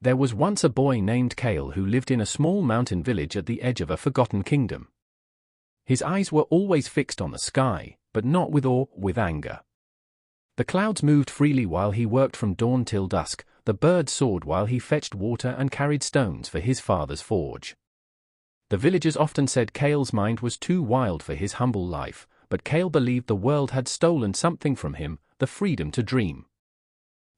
There was once a boy named Kael who lived in a small mountain village at the edge of a forgotten kingdom. His eyes were always fixed on the sky, but not with awe, with anger. The clouds moved freely while he worked from dawn till dusk, the birds soared while he fetched water and carried stones for his father's forge. The villagers often said Kael's mind was too wild for his humble life, but Kael believed the world had stolen something from him, the freedom to dream.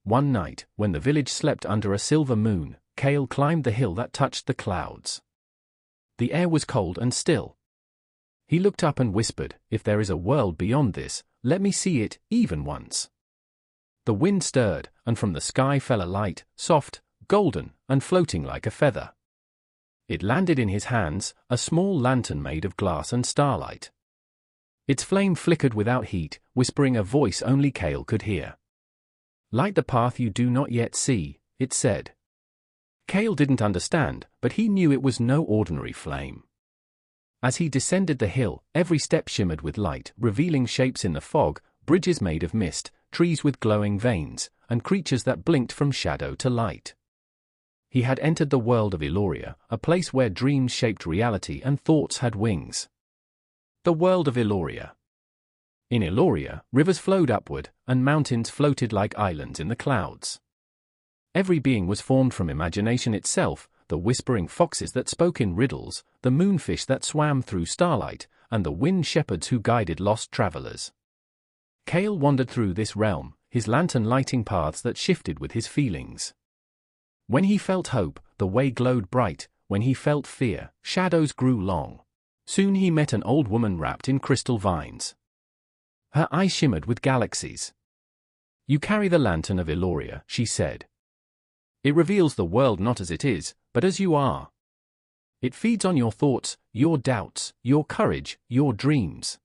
One night, when the village slept under a silver moon, Kael climbed the hill that touched the clouds. The air was cold and still. He looked up and whispered, "If there is a world beyond this, let me see it, even once." The wind stirred, and from the sky fell a light, soft, golden, and floating like a feather. It landed in his hands, a small lantern made of glass and starlight. Its flame flickered without heat, whispering a voice only Kael could hear. "Light the path you do not yet see," it said. Kael didn't understand, but he knew it was no ordinary flame. As he descended the hill, every step shimmered with light, revealing shapes in the fog, bridges made of mist, trees with glowing veins, and creatures that blinked from shadow to light. He had entered the world of Aeloria, a place where dreams shaped reality and thoughts had wings. The world of Aeloria. In Aeloria, rivers flowed upward, and mountains floated like islands in the clouds. Every being was formed from imagination itself, the whispering foxes that spoke in riddles, the moonfish that swam through starlight, and the wind shepherds who guided lost travelers. Kael wandered through this realm, his lantern lighting paths that shifted with his feelings. When he felt hope, the way glowed bright; when he felt fear, shadows grew long. Soon he met an old woman wrapped in crystal vines. Her eyes shimmered with galaxies. "You carry the lantern of Aeloria," she said. "It reveals the world not as it is, but as you are. It feeds on your thoughts, your doubts, your courage, your dreams."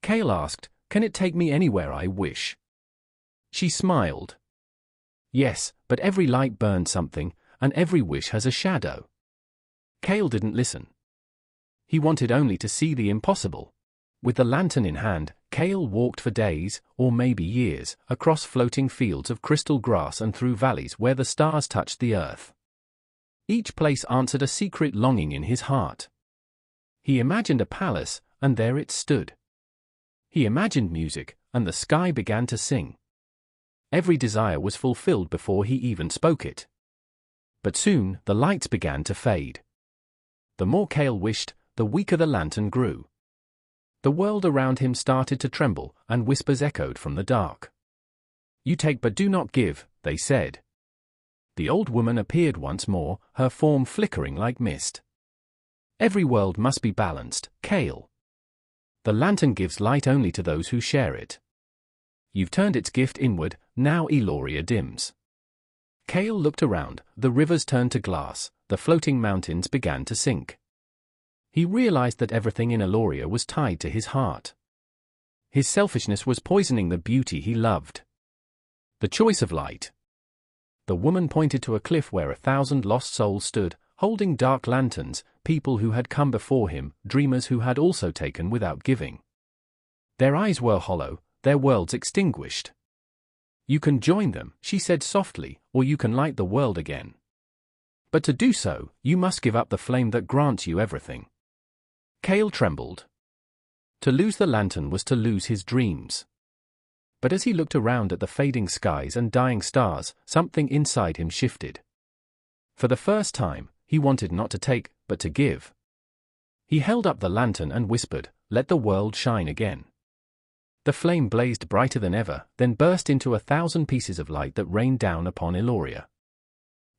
Kael asked, "Can it take me anywhere I wish?" She smiled. "Yes, but every light burns something, and every wish has a shadow." Kael didn't listen. He wanted only to see the impossible. With the lantern in hand, Kael walked for days, or maybe years, across floating fields of crystal grass and through valleys where the stars touched the earth. Each place answered a secret longing in his heart. He imagined a palace, and there it stood. He imagined music, and the sky began to sing. Every desire was fulfilled before he even spoke it. But soon, the lights began to fade. The more Kael wished, the weaker the lantern grew. The world around him started to tremble, and whispers echoed from the dark. "You take but do not give," they said. The old woman appeared once more, her form flickering like mist. "Every world must be balanced, Kael. The lantern gives light only to those who share it. You've turned its gift inward, now Aeloria dims." Kael looked around, the rivers turned to glass, the floating mountains began to sink. He realized that everything in Aeloria was tied to his heart. His selfishness was poisoning the beauty he loved. The choice of light. The woman pointed to a cliff where 1,000 lost souls stood, holding dark lanterns, people who had come before him, dreamers who had also taken without giving. Their eyes were hollow, their worlds extinguished. "You can join them," she said softly, "or you can light the world again. But to do so, you must give up the flame that grants you everything." Kael trembled. To lose the lantern was to lose his dreams. But as he looked around at the fading skies and dying stars, something inside him shifted. For the first time, he wanted not to take, but to give. He held up the lantern and whispered, "Let the world shine again." The flame blazed brighter than ever, then burst into 1,000 pieces of light that rained down upon Aeloria.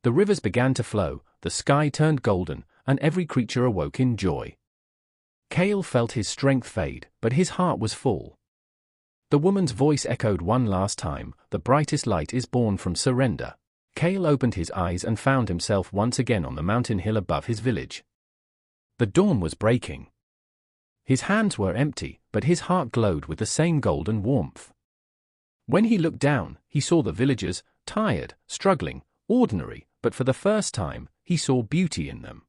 The rivers began to flow, the sky turned golden, and every creature awoke in joy. Kael felt his strength fade, but his heart was full. The woman's voice echoed one last time, "The brightest light is born from surrender." Kael opened his eyes and found himself once again on the mountain hill above his village. The dawn was breaking. His hands were empty, but his heart glowed with the same golden warmth. When he looked down, he saw the villagers, tired, struggling, ordinary, but for the first time, he saw beauty in them.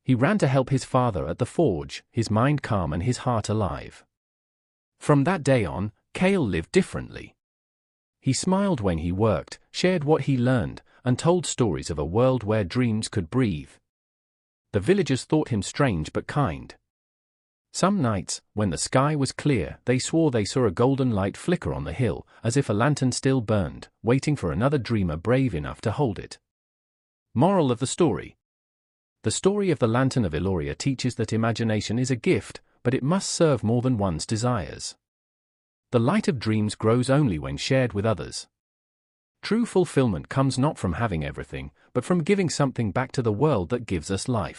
He ran to help his father at the forge, his mind calm and his heart alive. From that day on, Kael lived differently. He smiled when he worked, shared what he learned, and told stories of a world where dreams could breathe. The villagers thought him strange but kind. Some nights, when the sky was clear, they swore they saw a golden light flicker on the hill, as if a lantern still burned, waiting for another dreamer brave enough to hold it. Moral of the story. The story of the Lantern of Aeloria teaches that imagination is a gift, but it must serve more than one's desires. The light of dreams grows only when shared with others. True fulfillment comes not from having everything, but from giving something back to the world that gives us life.